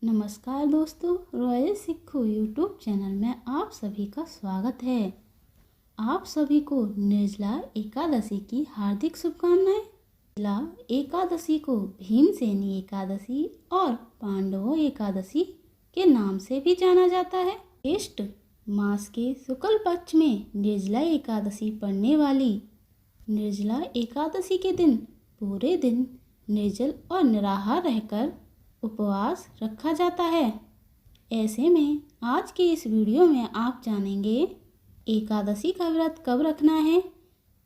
नमस्कार दोस्तों, royal सिक्खू YouTube channel में आप सभी का स्वागत है। आप सभी को निर्जला एकादशी की हार्दिक शुभकामनाएं। निर्जला एकादशी को भीमसेनी एकादशी और पांडवों एकादशी के नाम से भी जाना जाता है। ज्येष्ठ मास के शुक्ल पक्ष में निर्जला एकादशी पड़ने वाली निर्जला एकादशी के दिन पूरे दिन निर्जल और निराहार रहकर उपवास रखा जाता है। ऐसे में आज के इस वीडियो में आप जानेंगे एकादशी का व्रत कब रखना है,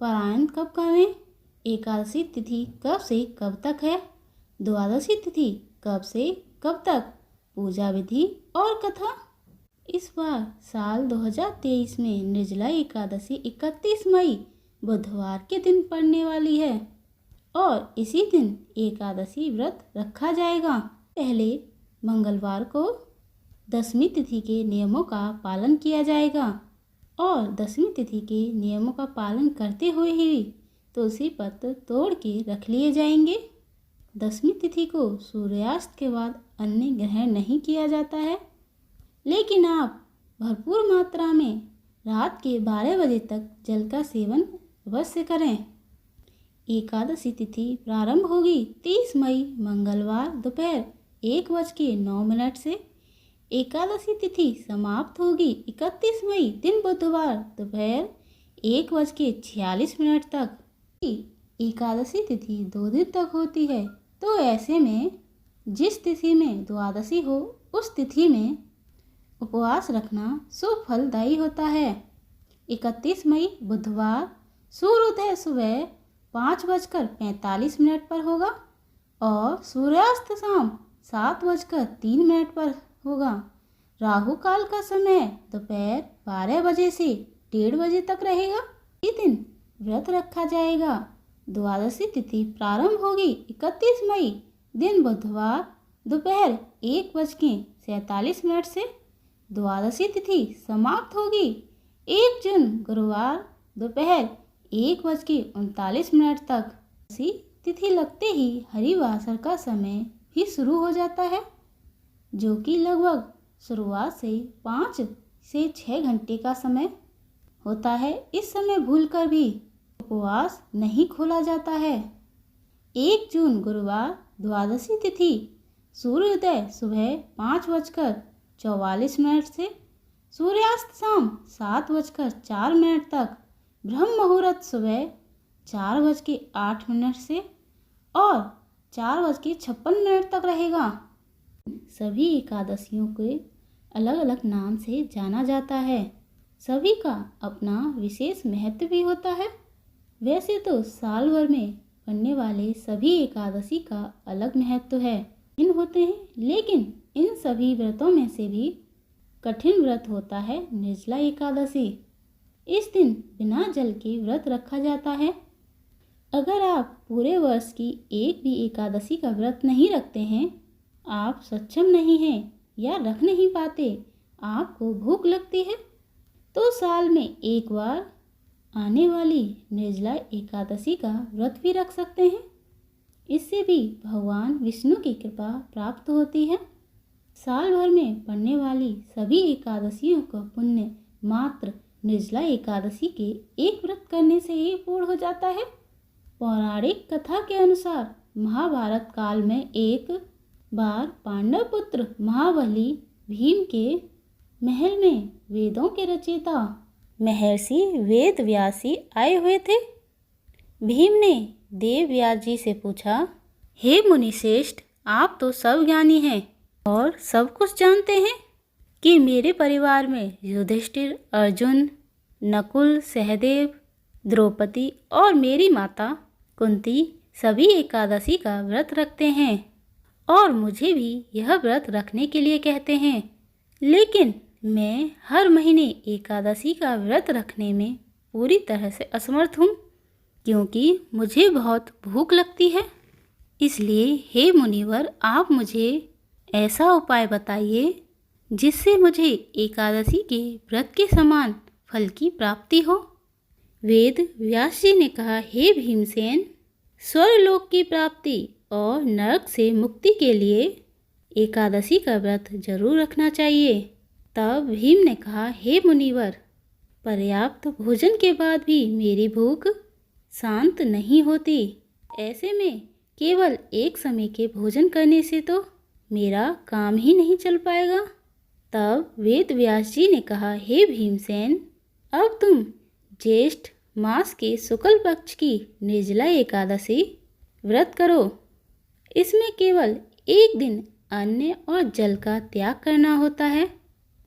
पारायण कब करें, एकादशी तिथि कब से कब तक है, द्वादशी तिथि कब से कब तक, पूजा विधि और कथा। इस बार साल 2023 में निर्जला एकादशी 31 मई बुधवार के दिन पड़ने वाली है और इसी दिन एकादशी व्रत रखा जाएगा। पहले मंगलवार को दशमी तिथि के नियमों का पालन किया जाएगा और दशमी तिथि के नियमों का पालन करते हुए ही तुलसी पत्र तोड़ के रख लिए जाएंगे। दशमी तिथि को सूर्यास्त के बाद अन्न ग्रहण नहीं किया जाता है, लेकिन आप भरपूर मात्रा में रात के 12 बजे तक जल का सेवन अवश्य करें। एकादशी तिथि प्रारंभ होगी 30 मई मंगलवार दोपहर 1:09 से। एकादशी तिथि समाप्त होगी 31 मई दिन बुधवार दोपहर 1:46 तक। एकादशी तिथि 2 दिन तक होती है, तो ऐसे में जिस तिथि में द्वादशी हो उस तिथि में उपवास रखना शुभ फलदायी होता है। 31 मई बुधवार सूर्योदय सुबह 5:45 पर होगा और सूर्यास्त शाम 7:03 पर होगा। राहु काल का समय दोपहर 12 बजे से 1:30 बजे तक रहेगा। इस दिन व्रत रखा जाएगा। द्वादशी तिथि प्रारंभ होगी 31 मई दिन बुधवार दोपहर 1:47 से। द्वादशी तिथि समाप्त होगी 1 जून गुरुवार दोपहर 1:39 तक। इसी तिथि लगते ही हरिवासर का समय भी शुरू हो जाता है, जो कि लगभग शुरुआत से 5 से 6 घंटे का समय होता है। इस समय भूलकर भी उपवास नहीं खोला जाता है। 1 जून गुरुवार द्वादशी तिथि सूर्योदय सुबह 5:44 से सूर्यास्त शाम 7:04 तक। ब्रह्म मुहूर्त सुबह 4:08 से और 4:56 तक रहेगा। सभी एकादशियों के अलग अलग नाम से जाना जाता है। सभी का अपना विशेष महत्व भी होता है। वैसे तो साल भर में पड़ने वाले सभी एकादशी का अलग महत्व है, इन होते हैं, लेकिन इन सभी व्रतों में से भी कठिन व्रत होता है निर्जला एकादशी। इस दिन बिना जल के व्रत रखा जाता है। अगर आप पूरे वर्ष की एक भी एकादशी का व्रत नहीं रखते हैं, आप सक्षम नहीं हैं या रख नहीं पाते, आपको भूख लगती है, तो साल में एक बार आने वाली निर्जला एकादशी का व्रत भी रख सकते हैं। इससे भी भगवान विष्णु की कृपा प्राप्त होती है। साल भर में पड़ने वाली सभी एकादशियों का पुण्य मात्र निर्जला एकादशी के एक व्रत करने से ही पूर्ण हो जाता है। पौराणिक कथा के अनुसार महाभारत काल में एक बार पांडव पुत्र महाबली भीम के महल में वेदों के रचयिता महर्षि वेद व्यासी आए हुए थे। भीम ने देव व्यास जी से पूछा, हे मुनिश्रेष्ठ, आप तो सब ज्ञानी हैं और सब कुछ जानते हैं कि मेरे परिवार में युधिष्ठिर, अर्जुन, नकुल, सहदेव, द्रौपदी और मेरी माता कुंती सभी एकादशी का व्रत रखते हैं और मुझे भी यह व्रत रखने के लिए कहते हैं, लेकिन मैं हर महीने एकादशी का व्रत रखने में पूरी तरह से असमर्थ हूँ, क्योंकि मुझे बहुत भूख लगती है। इसलिए हे मुनिवर, आप मुझे ऐसा उपाय बताइए जिससे मुझे एकादशी के व्रत के समान फल की प्राप्ति हो। वेद व्यास जी ने कहा, हे भीमसेन, स्वर्गलोक की प्राप्ति और नरक से मुक्ति के लिए एकादशी का व्रत जरूर रखना चाहिए। तब भीम ने कहा, हे मुनिवर, पर्याप्त भोजन के बाद भी मेरी भूख शांत नहीं होती। ऐसे में केवल एक समय के भोजन करने से तो मेरा काम ही नहीं चल पाएगा। तब वेद व्यास जी ने कहा, हे भीमसेन, अब तुम ज्येष्ठ मास के शुक्ल पक्ष की निर्जला एकादशी व्रत करो। इसमें केवल एक दिन अन्न और जल का त्याग करना होता है।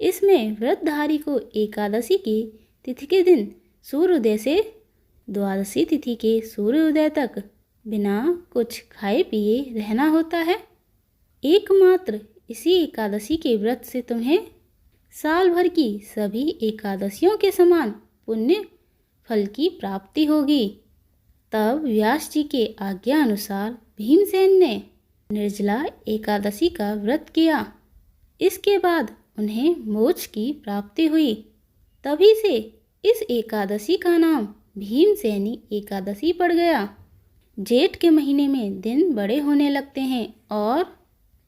इसमें व्रतधारी को एकादशी की तिथि के दिन सूर्योदय से द्वादशी तिथि के सूर्योदय तक बिना कुछ खाए पिए रहना होता है। एकमात्र इसी एकादशी के व्रत से तुम्हें साल भर की सभी एकादशियों के समान पुण्य फल की प्राप्ति होगी। तब व्यास जी के आज्ञा अनुसार भीमसेन ने निर्जला एकादशी का व्रत किया। इसके बाद उन्हें मोक्ष की प्राप्ति हुई। तभी से इस एकादशी का नाम भीमसेनी एकादशी पड़ गया। जेठ के महीने में दिन बड़े होने लगते हैं और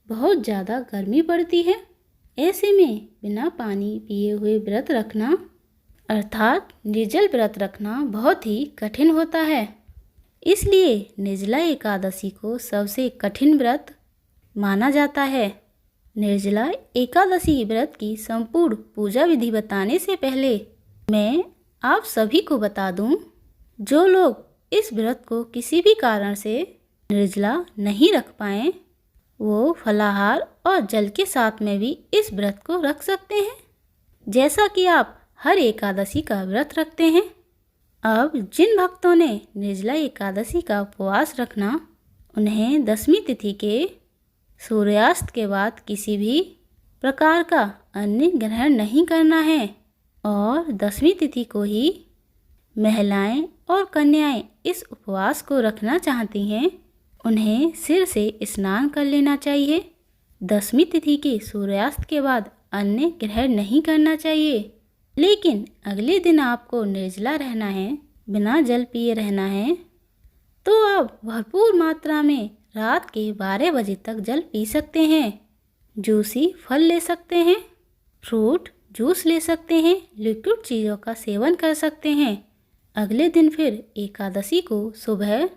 बहुत ज़्यादा गर्मी पड़ती है। ऐसे में बिना पानी पिए हुए व्रत रखना अर्थात निर्जल व्रत रखना बहुत ही कठिन होता है। इसलिए निर्जला एकादशी को सबसे कठिन व्रत माना जाता है। निर्जला एकादशी व्रत की संपूर्ण पूजा विधि बताने से पहले मैं आप सभी को बता दूं, जो लोग इस व्रत को किसी भी कारण से निर्जला नहीं रख पाएँ, वो फलाहार और जल के साथ में भी इस व्रत को रख सकते हैं, जैसा कि आप हर एकादशी का व्रत रखते हैं। अब जिन भक्तों ने निर्जला एकादशी का उपवास रखना, उन्हें दसवीं तिथि के सूर्यास्त के बाद किसी भी प्रकार का अन्न ग्रहण नहीं करना है और दसवीं तिथि को ही महिलाएं और कन्याएं इस उपवास को रखना चाहती हैं, उन्हें सिर से स्नान कर लेना चाहिए। दसवीं तिथि के सूर्यास्त के बाद अन्न ग्रहण नहीं करना चाहिए। लेकिन अगले दिन आपको निर्जला रहना है, बिना जल पिए रहना है, तो आप भरपूर मात्रा में रात के 12 बजे तक जल पी सकते हैं। जूसी फल ले सकते हैं, फ्रूट जूस ले सकते हैं, लिक्विड चीज़ों का सेवन कर सकते हैं। अगले दिन फिर एकादशी को सुबह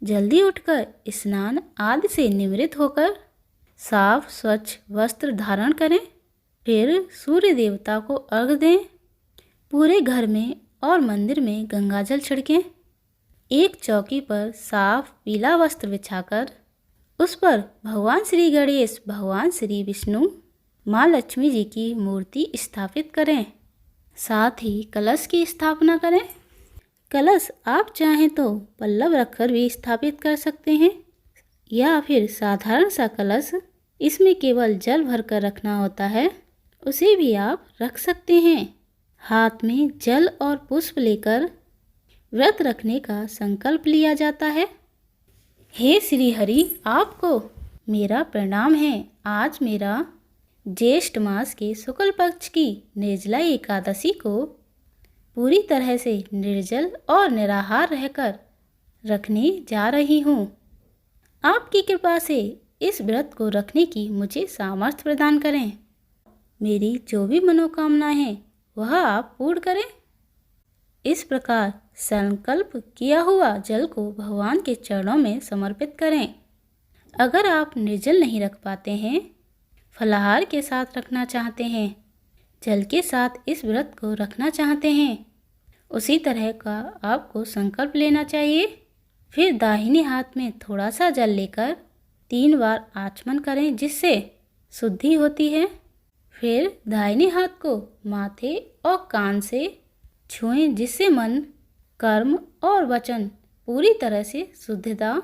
जल्दी उठकर स्नान आदि से निवृत्त होकर साफ स्वच्छ वस्त्र धारण करें। फिर सूर्य देवता को अर्घ्य दें। पूरे घर में और मंदिर में गंगाजल छिड़कें। एक चौकी पर साफ पीला वस्त्र बिछाकर उस पर भगवान श्री गणेश, भगवान श्री विष्णु, माँ लक्ष्मी जी की मूर्ति स्थापित करें। साथ ही कलश की स्थापना करें। कलश आप चाहें तो पल्लव रखकर भी स्थापित कर सकते हैं या फिर साधारण सा कलश, इसमें केवल जल भरकर रखना होता है, उसे भी आप रख सकते हैं। हाथ में जल और पुष्प लेकर व्रत रखने का संकल्प लिया जाता है। हे श्री हरि, आपको मेरा प्रणाम है। आज मेरा ज्येष्ठ मास के शुक्ल पक्ष की निर्जला एकादशी को पूरी तरह से निर्जल और निराहार रहकर रखने जा रही हूँ। आपकी कृपा से इस व्रत को रखने की मुझे सामर्थ्य प्रदान करें। मेरी जो भी मनोकामना है वह आप पूर्ण करें। इस प्रकार संकल्प किया हुआ जल को भगवान के चरणों में समर्पित करें। अगर आप निर्जल नहीं रख पाते हैं, फलाहार के साथ रखना चाहते हैं, जल के साथ इस व्रत को रखना चाहते हैं, उसी तरह का आपको संकल्प लेना चाहिए। फिर दाहिने हाथ में थोड़ा सा जल लेकर 3 बार आचमन करें, जिससे शुद्धि होती है। फिर दाहिने हाथ को माथे और कान से छुएं, जिससे मन, कर्म और वचन पूरी तरह से शुद्धता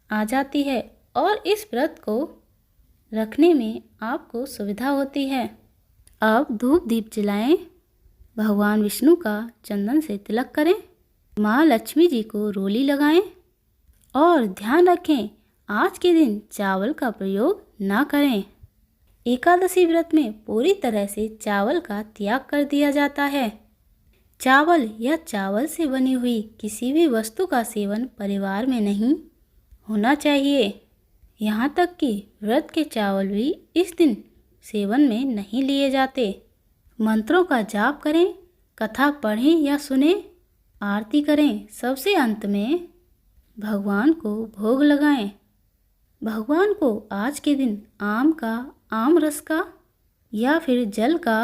आ जाती है और इस व्रत को रखने में आपको सुविधा होती है। अब धूप दीप जलाएं। भगवान विष्णु का चंदन से तिलक करें। माँ लक्ष्मी जी को रोली लगाएं और ध्यान रखें, आज के दिन चावल का प्रयोग ना करें। एकादशी व्रत में पूरी तरह से चावल का त्याग कर दिया जाता है। चावल या चावल से बनी हुई किसी भी वस्तु का सेवन परिवार में नहीं होना चाहिए। यहाँ तक कि व्रत के चावल भी इस दिन सेवन में नहीं लिए जाते। मंत्रों का जाप करें, कथा पढ़ें या सुने, आरती करें। सबसे अंत में भगवान को भोग लगाएं। भगवान को आज के दिन आम रस का या फिर जल का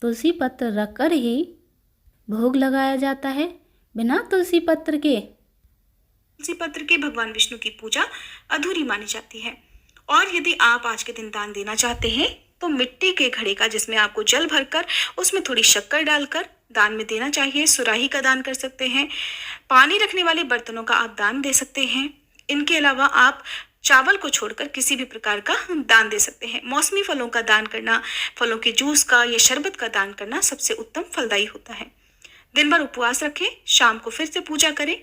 तुलसी पत्र रखकर ही भोग लगाया जाता है, बिना तुलसी पत्र के। तुलसी पत्र के भगवान विष्णु की पूजा अधूरी मानी जाती है। और यदि आप आज के दिन दान देना चाहते हैं तो मिट्टी के घड़े का, जिसमें आपको जल भरकर उसमें थोड़ी शक्कर डालकर दान में देना चाहिए। सुराही का दान कर सकते हैं। पानी रखने वाले बर्तनों का आप दान दे सकते हैं। इनके अलावा आप चावल को छोड़कर किसी भी प्रकार का दान दे सकते हैं। मौसमी फलों का दान करना, फलों के जूस का या शरबत का दान करना सबसे उत्तम फलदायी होता है। दिन भर उपवास रखें, शाम को फिर से पूजा करें।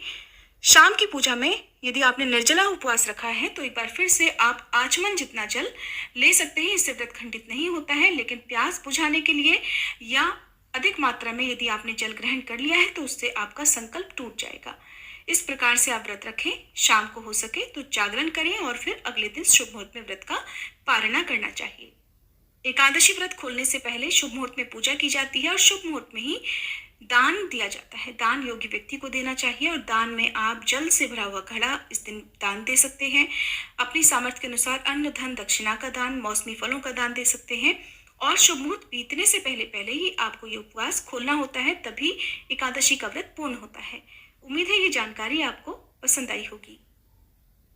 शाम की पूजा में यदि आपने निर्जला उपवास रखा है तो एक बार फिर से आप आचमन जितना जल ले सकते हैं। इससे व्रत खंडित नहीं होता है, लेकिन प्यास बुझाने के लिए या अधिक मात्रा में यदि आपने जल ग्रहण कर लिया है तो उससे आपका संकल्प टूट जाएगा। इस प्रकार से आप व्रत रखें। शाम को हो सके तो जागरण करें और फिर अगले दिन शुभ मुहूर्त में व्रत का पारणा करना चाहिए। एकादशी व्रत खोलने से पहले शुभ मुहूर्त में पूजा की जाती है और शुभ मुहूर्त में ही दान दिया जाता है। दान योग्य व्यक्ति को देना चाहिए और दान में आप जल से भरा हुआ घड़ा इस दिन दान दे सकते हैं। अपनी सामर्थ्य के अनुसार अन्न, धन, दक्षिणा का दान, मौसमी फलों का दान दे सकते हैं। और शुभ मुहूर्त बीतने से पहले ही आपको ये उपवास खोलना होता है, तभी एकादशी का व्रत पूर्ण होता है। उम्मीद है ये जानकारी आपको पसंद आई होगी।